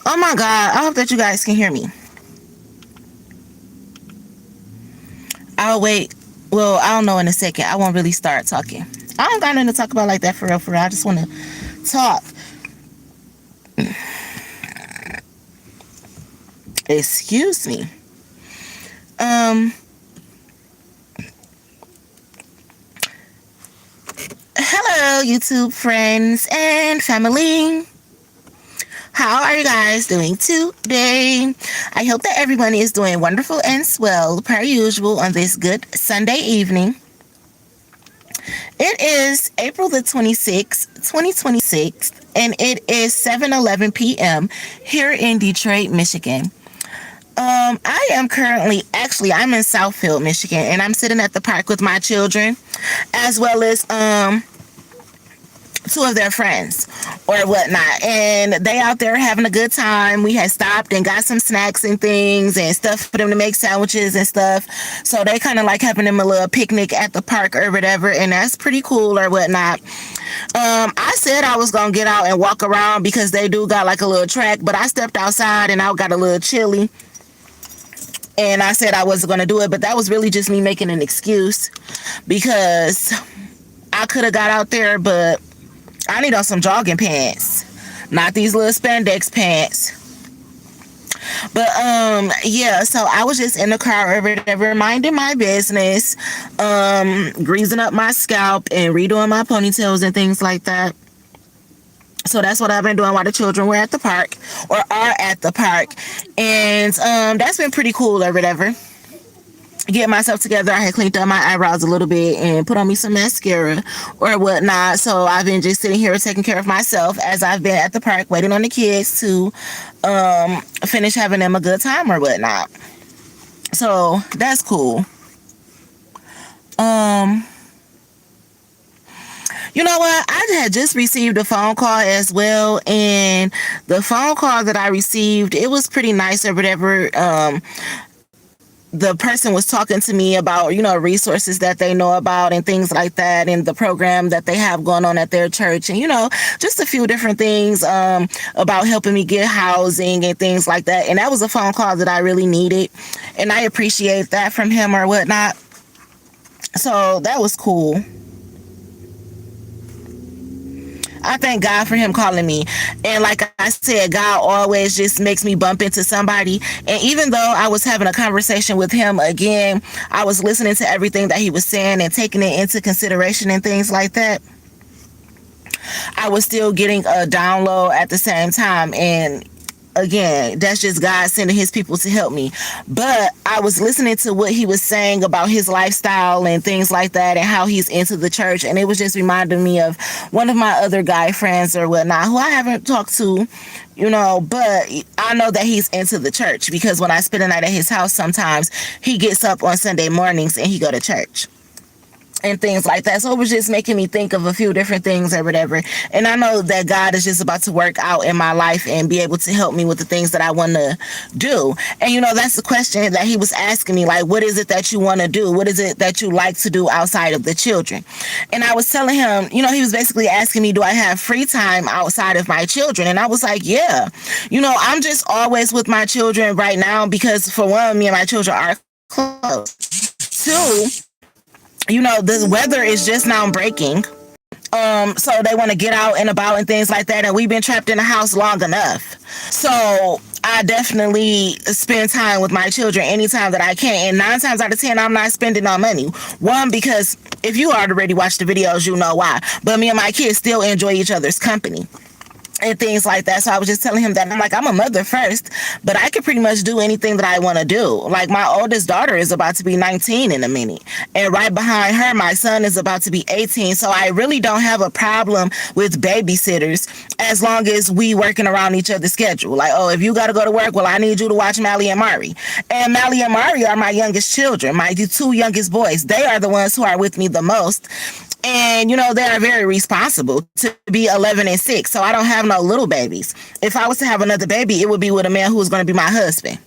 Oh my God. I hope that you guys can hear me. I'll wait. Well, I don't know in a second. I won't really start talking. I don't got nothing to talk about like that for real, for real. I just want to talk. Excuse me. Um, Hello, YouTube friends and family. How are you guys doing today? I hope that everyone is doing wonderful and swell per usual on this good Sunday evening. It is April the 26th, 2026, and it is 7:11 p.m. here in Detroit, Michigan. I am currently, actually, I'm in Southfield, Michigan, and I'm sitting at the park with my children, as well as two of their friends or whatnot, and they out there having a good time. We had stopped and got some snacks and things and stuff for them to make sandwiches and stuff, so they kind of like having them a little picnic at the park or whatever, and that's pretty cool or whatnot. I said I was gonna get out and walk around because they do got like a little track, but I stepped outside and I got a little chilly, and I said I wasn't gonna do it, but that was really just me making an excuse because I could have got out there, but I need on some jogging pants, not these little spandex pants. But yeah, so I was just in the car or whatever, minding my business, greasing up my scalp and redoing my ponytails and things like that. So that's what I've been doing while the children were at the park or are at the park, and that's been pretty cool or whatever. Get myself together. I had cleaned up my eyebrows a little bit and put on me some mascara or whatnot. So I've been just sitting here taking care of myself as I've been at the park waiting on the kids to finish having them a good time or whatnot. So that's cool. You know what? I had just received a phone call as well, and the phone call that I received, it was pretty nice or whatever. The person was talking to me about, resources that they know about and things like that, and the program that they have going on at their church, and, just a few different things about helping me get housing and things like that. And that was a phone call that I really needed, and I appreciate that from him or whatnot. So that was cool. I thank God for him calling me. And like I said, God always just makes me bump into somebody. And even though I was having a conversation with him again, I was listening to everything that he was saying and taking it into consideration and things like that. I was still getting a download at the same time. And again, that's just God sending his people to help me. But I was listening to what he was saying about his lifestyle and things like that, and how he's into the church, and it was just reminding me of one of my other guy friends or whatnot who I haven't talked to, but I know that he's into the church because when I spend the night at his house, sometimes he gets up on Sunday mornings and he go to church and things like that. So it was just making me think of a few different things or whatever. And I know that God is just about to work out in my life and be able to help me with the things that I want to do. And, that's the question that he was asking me, like, what is it that you want to do? What is it that you like to do outside of the children? And I was telling him, he was basically asking me, do I have free time outside of my children? And I was like, yeah. I'm just always with my children right now because, for one, me and my children are close. Two, the weather is just now breaking. So they want to get out and about and things like that. And we've been trapped in the house long enough. So I definitely spend time with my children anytime that I can. And 9 times out of 10, I'm not spending no money. One, because if you already watched the videos, you know why. But me and my kids still enjoy each other's company and things like that. So I was just telling him that I'm like, I'm a mother first, but I can pretty much do anything that I want to do. Like, my oldest daughter is about to be 19 in a minute, and right behind her, my son is about to be 18. So I really don't have a problem with babysitters as long as we working around each other's schedule. Like, oh, if you got to go to work, well, I need you to watch Mally and Mari. And Mally and Mari are my youngest children, my 2 youngest boys. They are the ones who are with me the most. And, they are very responsible to be 11 and 6. So I don't have no little babies. If I was to have another baby, it would be with a man who was going to be my husband.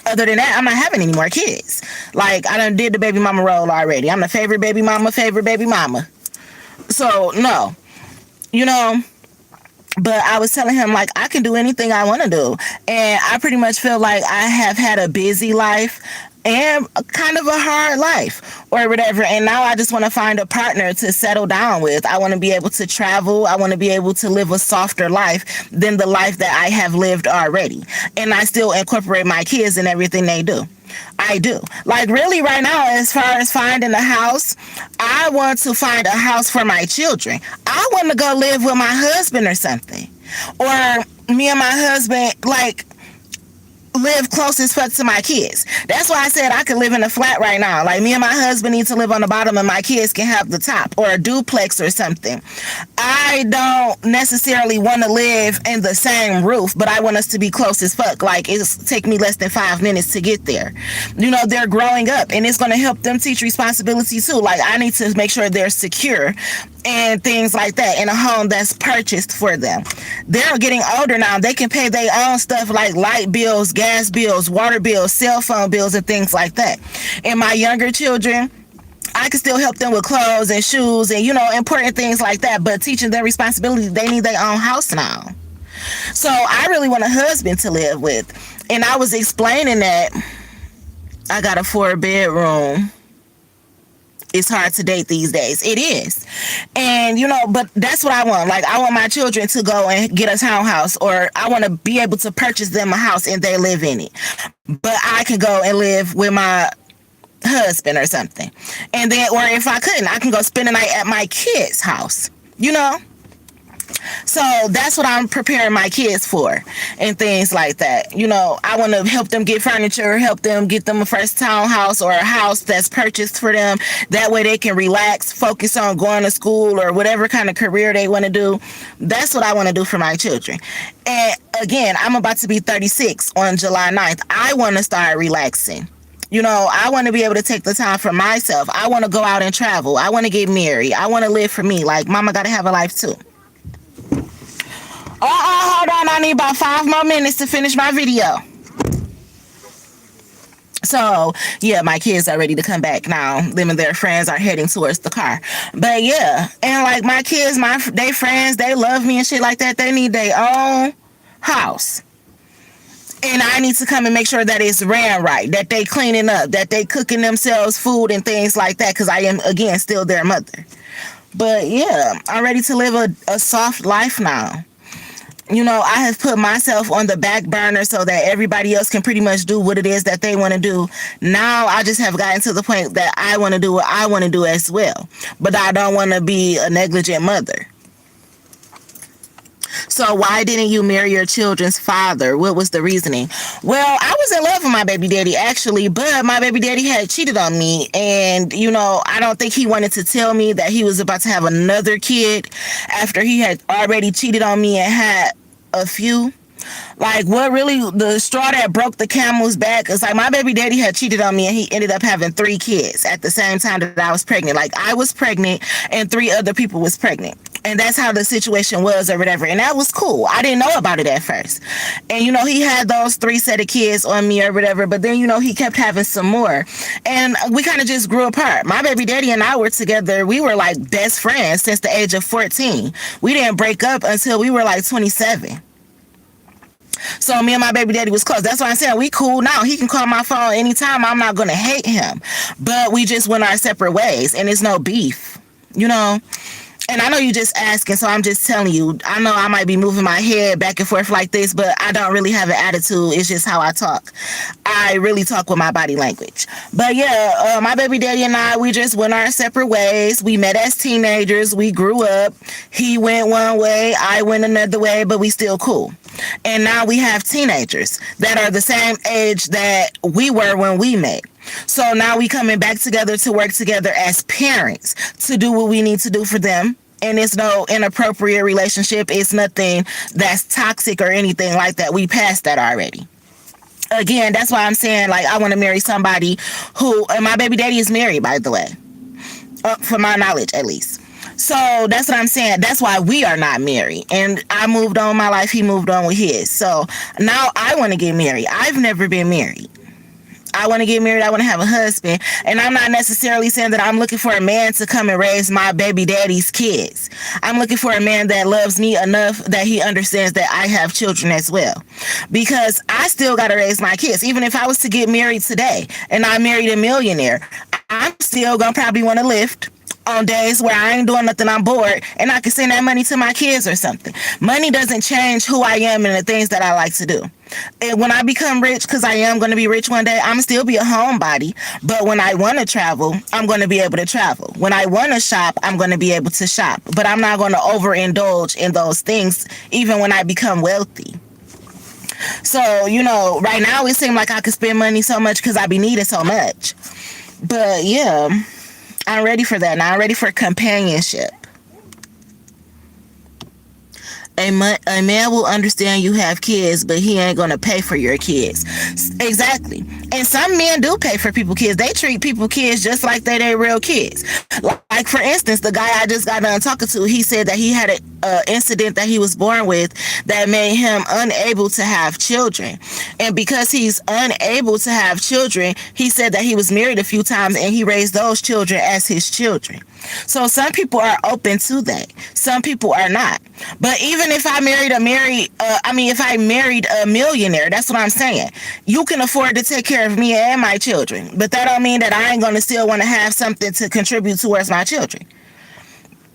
Other than that, I'm not having any more kids. Like, I done did the baby mama role already. I'm the favorite baby mama. So, no. But I was telling him, like, I can do anything I want to do. And I pretty much feel like I have had a busy life and a kind of a hard life or whatever. And now I just want to find a partner to settle down with. I want to be able to travel. I want to be able to live a softer life than the life that I have lived already. And I still incorporate my kids in everything they do. I do. Like, really, right now, as far as finding a house, I want to find a house for my children. I want to go live with my husband or something. Or me and my husband, like, live close as fuck to my kids. That's why I said I could live in a flat right now. Like, me and my husband need to live on the bottom and my kids can have the top, or a duplex or something. I don't necessarily want to live in the same roof, but I want us to be close as fuck. Like, it's take me less than 5 minutes to get there. You know, they're growing up and it's going to help them teach responsibility too. Like, I need to make sure they're secure and things like that in a home that's purchased for them. They're getting older now. They can pay their own stuff like light bills, gas bills, water bills, cell phone bills, and things like that. And my younger children, I can still help them with clothes and shoes and, you know, important things like that. But teaching them responsibility, they need their own house now. So I really want a husband to live with. And I was explaining that I got a 4-bedroom. It's hard to date these days. It is. And, you know, but that's what I want. Like, I want my children to go and get a townhouse, or I want to be able to purchase them a house and they live in it. But I can go and live with my husband or something. And then, or if I couldn't, I can go spend the night at my kid's house, you know? So that's what I'm preparing my kids for and things like that. You know, I want to help them get furniture, help them get them a first townhouse or a house that's purchased for them. That way they can relax, focus on going to school or whatever kind of career they want to do. That's what I want to do for my children. And again, I'm about to be 36 on July 9th. I want to start relaxing. You know, I want to be able to take the time for myself. I want to go out and travel. I want to get married. I want to live for me. Like, mama got to have a life too. Hold on. I need about 5 more minutes to finish my video. So, yeah, my kids are ready to come back now. Them and their friends are heading towards the car. But, yeah, and, like, my kids, they friends, they love me and shit like that. They need their own house. And I need to come and make sure that it's ran right, that they cleaning up, that they cooking themselves food and things like that, because I am, again, still their mother. But, yeah, I'm ready to live a soft life now. You know, I have put myself on the back burner so that everybody else can pretty much do what it is that they want to do. Now I just have gotten to the point that I want to do what I want to do as well. But I don't want to be a negligent mother. So why didn't you marry your children's father? What was the reasoning? Well, I was in love with my baby daddy, actually, but my baby daddy had cheated on me. And, you know, I don't think he wanted to tell me that he was about to have another kid after he had already cheated on me and had a few. Like, what really, the straw that broke the camel's back is, like, my baby daddy had cheated on me and he ended up having 3 kids at the same time that I was pregnant. Like, I was pregnant and 3 other people was pregnant. And that's how the situation was or whatever. And that was cool. I didn't know about it at first. And, you know, he had those 3 set of kids on me or whatever. But then, you know, he kept having some more. And we kind of just grew apart. My baby daddy and I were together. We were like best friends since the age of 14. We didn't break up until we were like 27. So me and my baby daddy was close. That's why I'm saying we cool now. He can call my phone anytime. I'm not going to hate him. But we just went our separate ways. And it's no beef, you know. And I know you just asking, so I'm just telling you. I know I might be moving my head back and forth like this, but I don't really have an attitude. It's just how I talk. I really talk with my body language. But yeah, my baby daddy and I, we just went our separate ways. We met as teenagers. We grew up. He went one way. I went another way, but we still cool. And now we have teenagers that are the same age that we were when we met. So now we coming back together to work together as parents to do what we need to do for them. And it's no inappropriate relationship. It's nothing that's toxic or anything like that. We passed that already. Again, that's why I'm saying, like, I want to marry somebody who, and my baby daddy is married, by the way, for my knowledge, at least. So that's what I'm saying. That's why we are not married. And I moved on with my life. He moved on with his. So now I want to get married. I've never been married. I want to get married. I want to have a husband. And I'm not necessarily saying that I'm looking for a man to come and raise my baby daddy's kids. I'm looking for a man that loves me enough that he understands that I have children as well. Because I still got to raise my kids. Even if I was to get married today and I married a millionaire, I'm still going to probably want to lift on days where I ain't doing nothing, I'm bored, and I can send that money to my kids or something. Money doesn't change who I am and the things that I like to do. And when I become rich, because I am going to be rich one day, I'm still be a homebody. But when I want to travel, I'm going to be able to travel. When I want to shop, I'm going to be able to shop. But I'm not going to overindulge in those things, even when I become wealthy. So, you know, right now it seems like I could spend money so much because I be needing so much. But yeah, I'm ready for that. Now I'm ready for companionship. A man will understand you have kids, but he ain't gonna pay for your kids. Exactly. And some men do pay for people's kids. They treat people's kids just like they real kids. Like, for instance, the guy I just got done talking to, he said that he had an incident that he was born with that made him unable to have children. And because he's unable to have children, he said that he was married a few times and he raised those children as his children. So some people are open to that. Some people are not. But even if I married a millionaire, that's what I'm saying. You can afford to take care of me and my children. But that don't mean that I ain't going to still want to have something to contribute towards my children.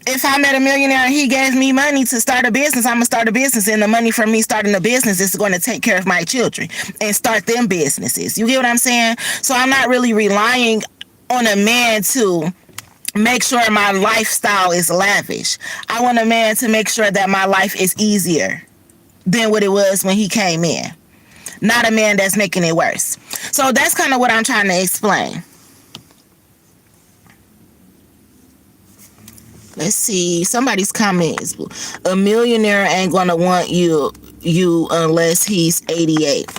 If I met a millionaire and he gave me money to start a business, I'm going to start a business. And the money from me starting a business is going to take care of my children and start them businesses. You get what I'm saying? So I'm not really relying on a man to make sure my lifestyle is lavish. I want a man to make sure that my life is easier than what it was when he came in. Not a man that's making it worse. So that's kind of what I'm trying to explain. Let's see. Somebody's comment is, a millionaire ain't gonna want you unless he's 88.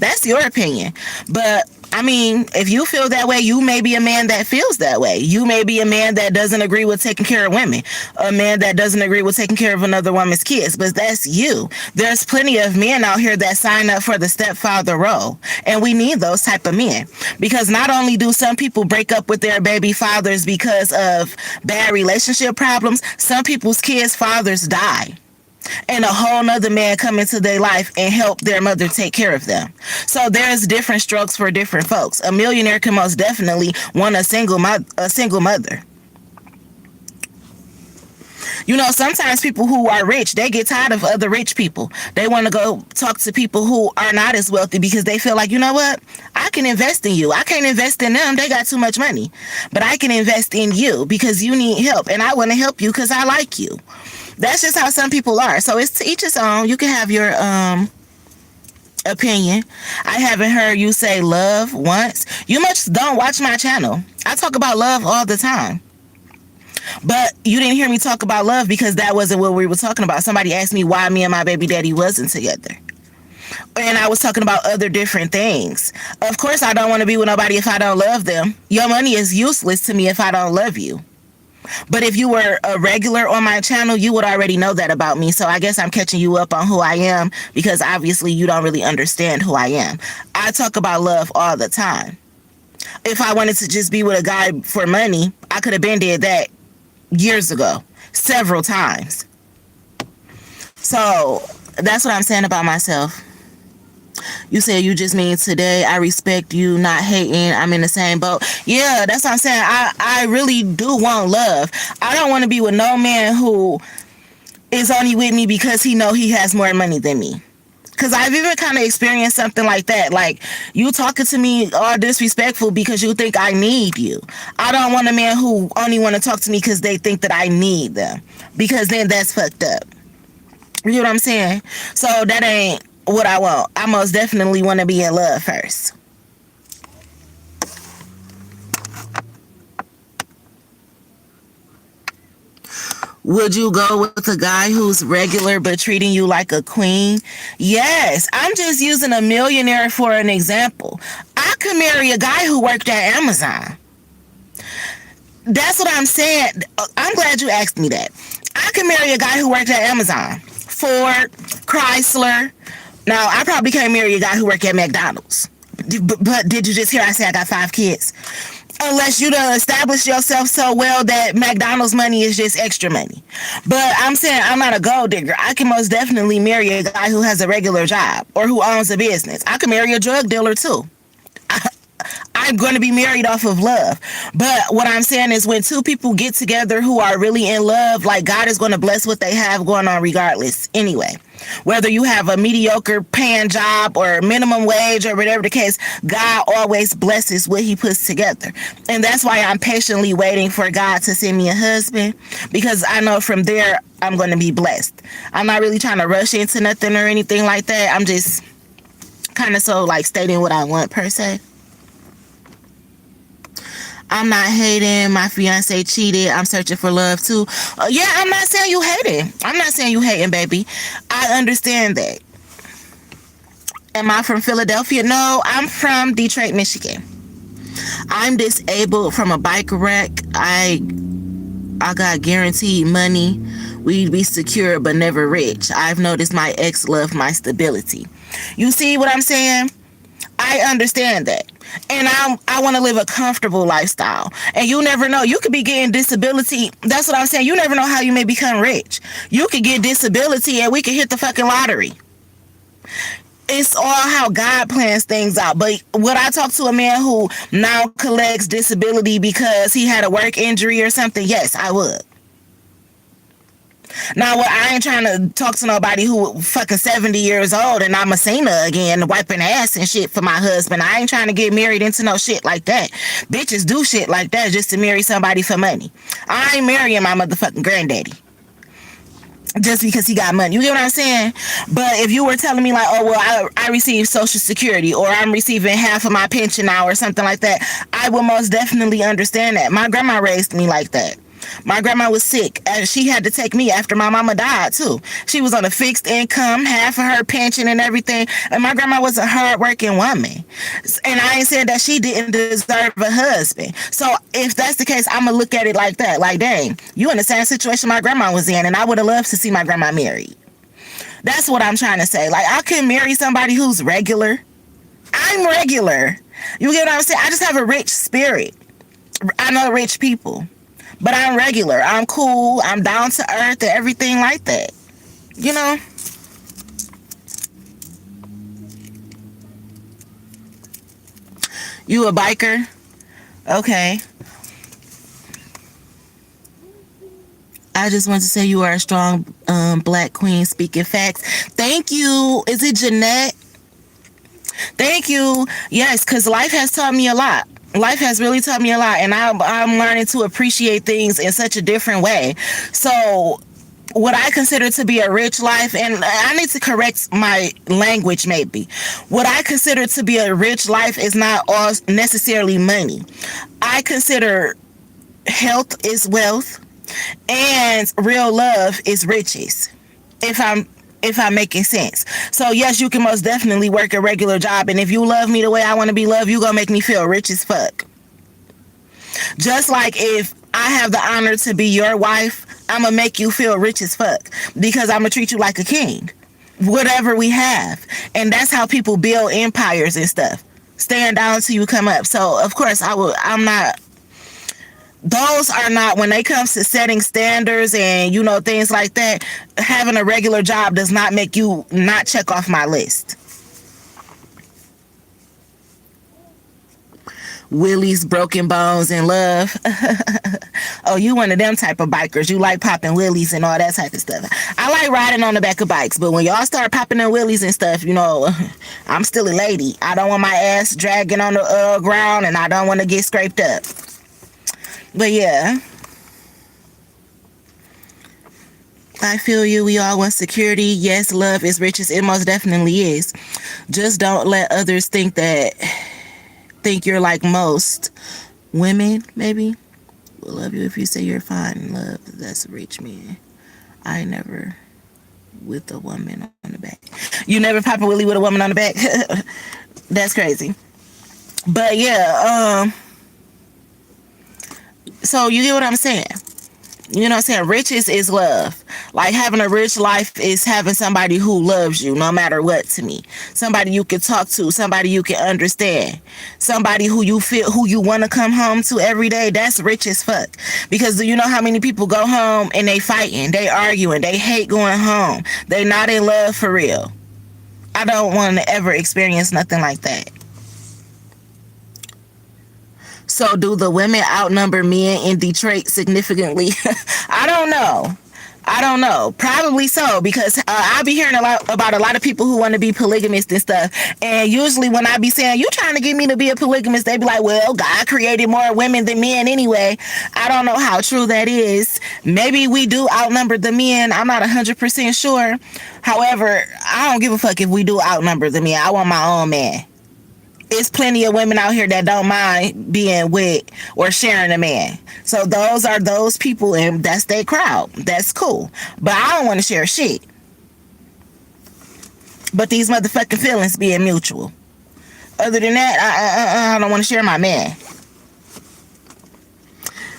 That's your opinion. But I mean, if you feel that way, you may be a man that feels that way. You may be a man that doesn't agree with taking care of women. A man that doesn't agree with taking care of another woman's kids. But that's you. There's plenty of men out here that sign up for the stepfather role. And we need those type of men. Because not only do some people break up with their baby fathers because of bad relationship problems, some people's kids' fathers die. And a whole nother man come into their life and help their mother take care of them. So there's different strokes for different folks. A millionaire can most definitely want a single mother. You know, sometimes people who are rich, they get tired of other rich people. They want to go talk to people who are not as wealthy because they feel like, you know what? I can invest in you. I can't invest in them. They got too much money. But I can invest in you because you need help. And I want to help you because I like you. That's just how some people are. So it's to each his own. You can have your opinion. I haven't heard you say love once. You must don't watch my channel. I talk about love all the time. But you didn't hear me talk about love because that wasn't what we were talking about. Somebody asked me why me and my baby daddy wasn't together. And I was talking about other different things. Of course, I don't want to be with nobody if I don't love them. Your money is useless to me if I don't love you. But if you were a regular on my channel, you would already know that about me. So I guess I'm catching you up on who I am because obviously you don't really understand who I am. I talk about love all the time. If I wanted to just be with a guy for money, I could have been did that years ago, several times. So that's what I'm saying about myself. You said you just mean today. I respect you, not hating. I'm in the same boat. Yeah, that's what I'm saying. I really do want love. I don't want to be with no man who is only with me because he know he has more money than me. Because I've even kind of experienced something like that. Like, you talking to me all disrespectful because you think I need you. I don't want a man who only want to talk to me because they think that I need them. Because then that's fucked up. You know what I'm saying? So that ain't what I want. I most definitely want to be in love first. Would you go with a guy who's regular but treating you like a queen? Yes. I'm just using a millionaire for an example. I could marry a guy who worked at Amazon. That's what I'm saying. I'm glad you asked me that. I could marry a guy who worked at Amazon, Ford, Chrysler, Now, I probably can't marry a guy who work at McDonald's. But did you just hear I say I got 5 kids? Unless you done established yourself so well that McDonald's money is just extra money. But I'm saying I'm not a gold digger. I can most definitely marry a guy who has a regular job or who owns a business. I can marry a drug dealer too. I'm going to be married off of love. But what I'm saying is when two people get together who are really in love, like God is going to bless what they have going on regardless anyway. Whether you have a mediocre paying job or minimum wage or whatever the case, God always blesses what he puts together. And that's why I'm patiently waiting for God to send me a husband, because I know from there I'm going to be blessed. I'm not really trying to rush into nothing or anything like that. I'm just kind of so like stating what I want per se. I'm not hating. My fiance cheated. I'm searching for love too. Yeah, I'm not saying you hating. I'm not saying you hating, baby. I understand that. Am I from Philadelphia? No, I'm from Detroit, Michigan. I'm disabled from a bike wreck. I got guaranteed money. We'd be secure but never rich. I've noticed my ex loved my stability. You see what I'm saying? I understand that. And I want to live a comfortable lifestyle. And you never know. You could be getting disability. That's what I'm saying. You never know how you may become rich. You could get disability and we could hit the fucking lottery. It's all how God plans things out. But would I talk to a man who now collects disability because he had a work injury or something? Yes, I would. Now, I ain't trying to talk to nobody who fucking 70 years old and I'm a Cena again, wiping ass and shit for my husband. I ain't trying to get married into no shit like that. Bitches do shit like that just to marry somebody for money. I ain't marrying my motherfucking granddaddy just because he got money. You get what I'm saying? But if you were telling me like, oh, well, I receive Social Security or I'm receiving half of my pension now or something like that, I would most definitely understand that. My grandma raised me like that. My grandma was sick and she had to take me after my mama died too. She was on a fixed income, half of her pension and everything. And my grandma was a hardworking woman. And I ain't saying that she didn't deserve a husband. So if that's the case, I'm going to look at it like that. Like, dang, you in the same situation my grandma was in. And I would have loved to see my grandma married. That's what I'm trying to say. Like, I couldn't marry somebody who's regular. I'm regular. You get what I'm saying? I just have a rich spirit. I know rich people. But I'm regular. I'm cool. I'm down to earth and everything like that. You know? You a biker? Okay. I just want to say you are a strong black queen speaking facts. Thank you. Is it Jeanette? Thank you. Yes, because life has taught me a lot. Life has really taught me a lot, and I'm learning to appreciate things in such a different way. So what I consider to be a rich life, and I need to correct my language maybe. What I consider to be a rich life is not all necessarily money. I consider health is wealth, and real love is riches. If I'm making sense. So yes, you can most definitely work a regular job, and if you love me the way I want to be loved, you gonna make me feel rich as fuck. Just like if I have the honor to be your wife, I'm gonna make you feel rich as fuck because I'm gonna treat you like a king. Whatever we have. And that's how people build empires and stuff. Staying down until you come up. So of course those are not, when it comes to setting standards and, you know, things like that, having a regular job does not make you not check off my list. Willie's broken bones and love. Oh, you one of them type of bikers. You like popping willies and all that type of stuff. I like riding on the back of bikes, but when y'all start popping them willies and stuff, you know, I'm still a lady. I don't want my ass dragging on the ground, and I don't want to get scraped up. But yeah, I feel you. We all want security. Yes, love is riches. It most definitely is. Just don't let others think you're like most women, maybe. Will love you if you say you're fine in love. That's a rich man. I never with a woman on the back. You never pop a willy with a woman on the back? That's crazy. But yeah, so you get what I'm saying? You know what I'm saying? Riches is love. Like, having a rich life is having somebody who loves you no matter what, to me. Somebody you can talk to, somebody you can understand, somebody who you feel, who you want to come home to every day. That's rich as fuck. Because do you know how many people go home and they fighting, they arguing, they hate going home, they not in love for real? I don't want to ever experience nothing like that. So do the women outnumber men in Detroit significantly? I don't know. I don't know. Probably so, because I be hearing a lot about a lot of people who want to be polygamist and stuff. And usually when I be saying, you trying to get me to be a polygamist, they be like, well, God created more women than men anyway. I don't know how true that is. Maybe we do outnumber the men. I'm not 100% sure. However, I don't give a fuck if we do outnumber the men. I want my own man. It's plenty of women out here that don't mind being with or sharing a man. So those are those people, and that's their crowd. That's cool. But I don't want to share shit. But these motherfucking feelings being mutual. Other than that, I don't want to share my man.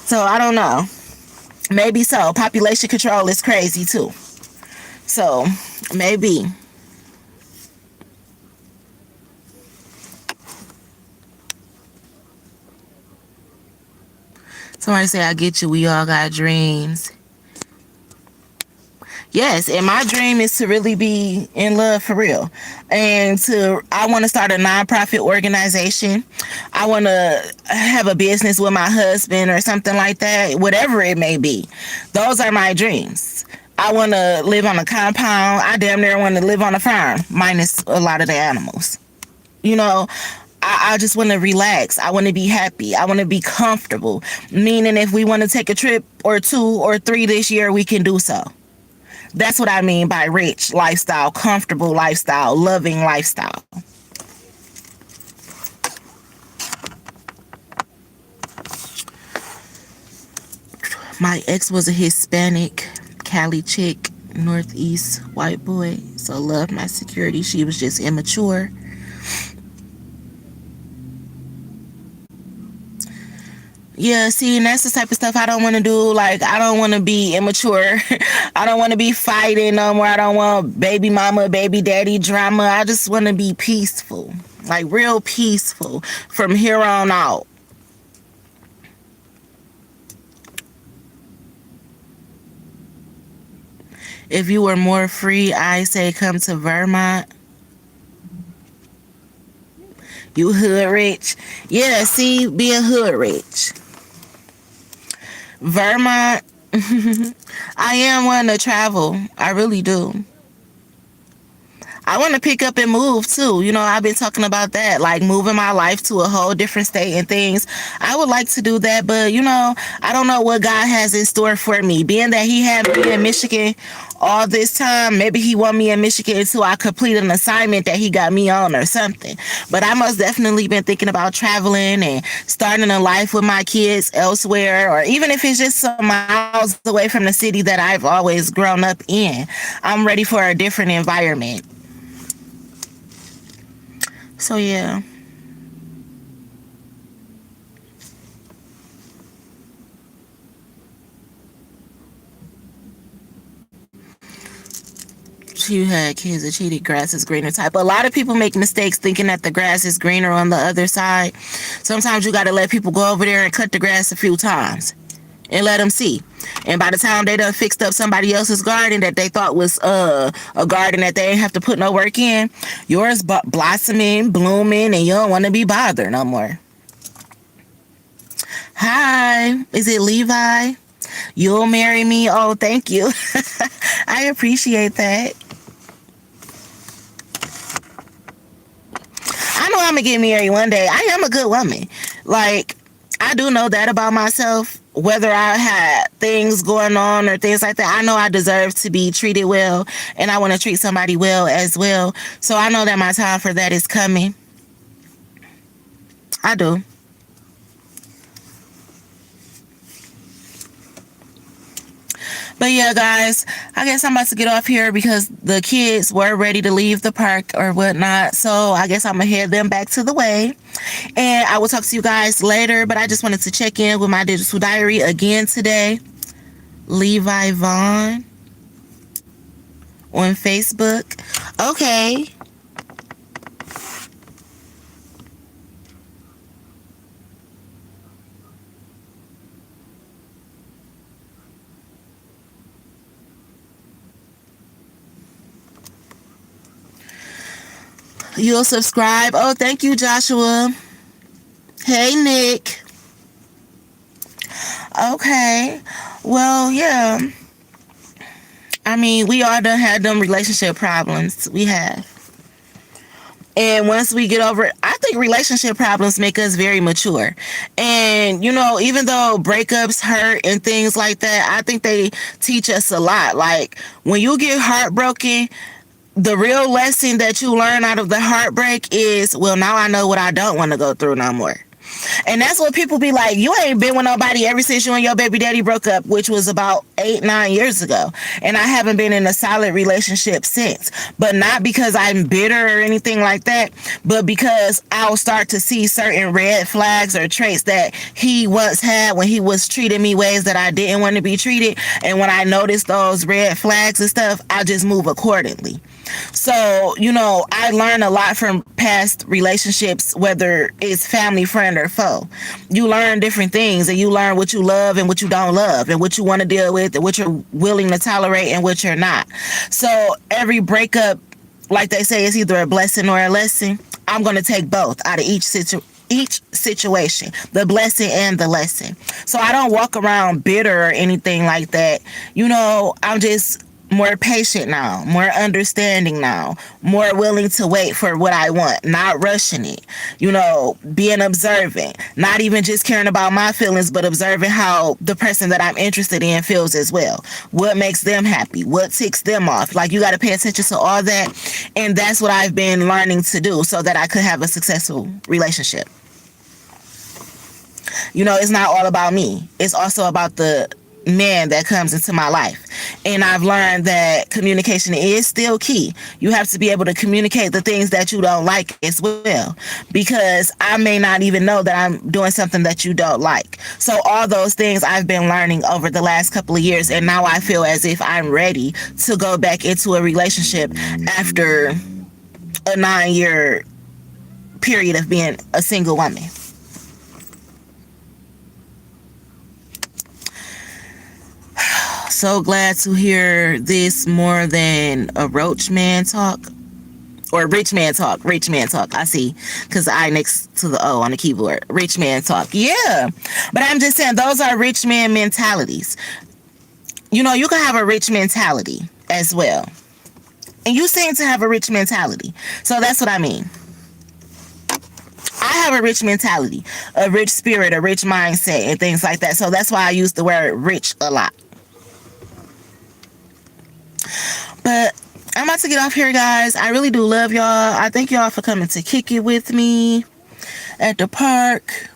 So I don't know. Maybe so. Population control is crazy too. So maybe. Somebody say, I get you. We all got dreams. Yes, and my dream is to really be in love for real. And I want to start a nonprofit organization. I want to have a business with my husband or something like that, whatever it may be. Those are my dreams. I want to live on a compound. I damn near want to live on a farm, minus a lot of the animals. You know, I just want to relax. I want to be happy. I want to be comfortable. Meaning if we want to take a trip or 2 or 3 this year, we can do so. That's what I mean by rich lifestyle, comfortable lifestyle, loving lifestyle. My ex was a Hispanic Cali chick, Northeast white boy. So loved my security. She was just immature. Yeah, see, and that's the type of stuff I don't want to do. Like, I don't want to be immature. I don't want to be fighting no more. I don't want baby mama, baby daddy drama. I just want to be peaceful. Like, real peaceful from here on out. If you were more free, I say come to Vermont. You hood rich. Yeah, see, being hood rich. Vermont. I am wanting to travel. I really do. I want to pick up and move too. You know, I've been talking about that, like moving my life to a whole different state and things. I would like to do that, but you know, I don't know what God has in store for me. Being that he had me in Michigan all this time, maybe he want me in Michigan until I complete an assignment that he got me on or something. But I most definitely been thinking about traveling and starting a life with my kids elsewhere, or even if it's just some miles away from the city that I've always grown up in. I'm ready for a different environment. So yeah. You had kids that cheated, grass is greener type. A lot of people make mistakes thinking that the grass is greener on the other side. Sometimes you got to let people go over there and cut the grass a few times and let them see. And by the time they done fixed up somebody else's garden that they thought was a garden that they didn't have to put no work in, yours blossoming, blooming, and you don't want to be bothered no more. Hi, is it Levi? You'll marry me? Oh, thank you. I appreciate that. I know I'm gonna get married one day. I am a good woman. Like, I do know that about myself. Whether I had things going on or things like that, I know I deserve to be treated well, and I want to treat somebody well as well. So I know that my time for that is coming. I do. But yeah, guys, I guess I'm about to get off here because the kids were ready to leave the park or whatnot. So I guess I'm going to head them back to the way. And I will talk to you guys later. But I just wanted to check in with my digital diary again today. Levi Vaughn. on Facebook. Okay. You'll subscribe. Oh, thank you, Joshua. Hey, Nick. Okay. Well, yeah. I mean, we all done had them relationship problems. We have. And once we get over it, I think relationship problems make us very mature. And, you know, even though breakups hurt and things like that, I think they teach us a lot. Like, when you get heartbroken, the real lesson that you learn out of the heartbreak is, well, now I know what I don't want to go through no more. And that's what people be like, you ain't been with nobody ever since you and your baby daddy broke up, which was about 8-9 years ago. And I haven't been in a solid relationship since. But not because I'm bitter or anything like that, but because I'll start to see certain red flags or traits that he once had when he was treating me ways that I didn't want to be treated. And when I notice those red flags and stuff, I just move accordingly. So, you know, I learn a lot from past relationships, whether it's family, friend, or foe. You learn different things, and you learn what you love and what you don't love, and what you want to deal with, and what you're willing to tolerate and what you're not. So every breakup, like they say, is either a blessing or a lesson. I'm going to take both out of each situation, the blessing and the lesson. So I don't walk around bitter or anything like that. You know, I'm just more patient now, more understanding now, more willing to wait for what I want, not rushing it, you know, being observant, not even just caring about my feelings, but observing how the person that I'm interested in feels as well. What makes them happy? What ticks them off? Like, you got to pay attention to all that. And that's what I've been learning to do so that I could have a successful relationship. You know, it's not all about me. It's also about the man that comes into my life. And I've learned that communication is still key. You have to be able to communicate the things that you don't like as well, because I may not even know that I'm doing something that you don't like. So all those things I've been learning over the last couple of years, and now I feel as if I'm ready to go back into a relationship after a 9-year period of being a single woman. So glad to hear this more than a roach man talk, or rich man talk. Rich man talk. I see, because the I next to the O on the keyboard. Rich man talk. Yeah, but I'm just saying those are rich man mentalities. You know, you can have a rich mentality as well, and you seem to have a rich mentality. So that's what I mean. I have a rich mentality, a rich spirit, a rich mindset, and things like that. So that's why I use the word rich a lot. But I'm about to get off here, guys. I really do love y'all. I thank y'all for coming to kick it with me at the park.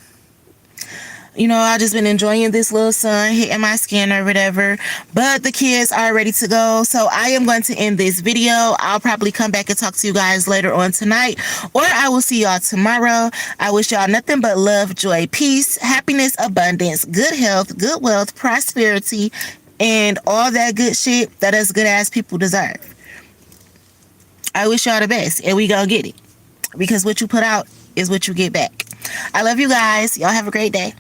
You know, I just been enjoying this little sun hitting my skin or whatever. But the kids are ready to go. So I am going to end this video. I'll probably come back and talk to you guys later on tonight. Or I will see y'all tomorrow. I wish y'all nothing but love, joy, peace, happiness, abundance, good health, good wealth, prosperity, and all that good shit that us good ass people deserve. I wish y'all the best, and we gonna get it. Because what you put out is what you get back. I love you guys. Y'all have a great day.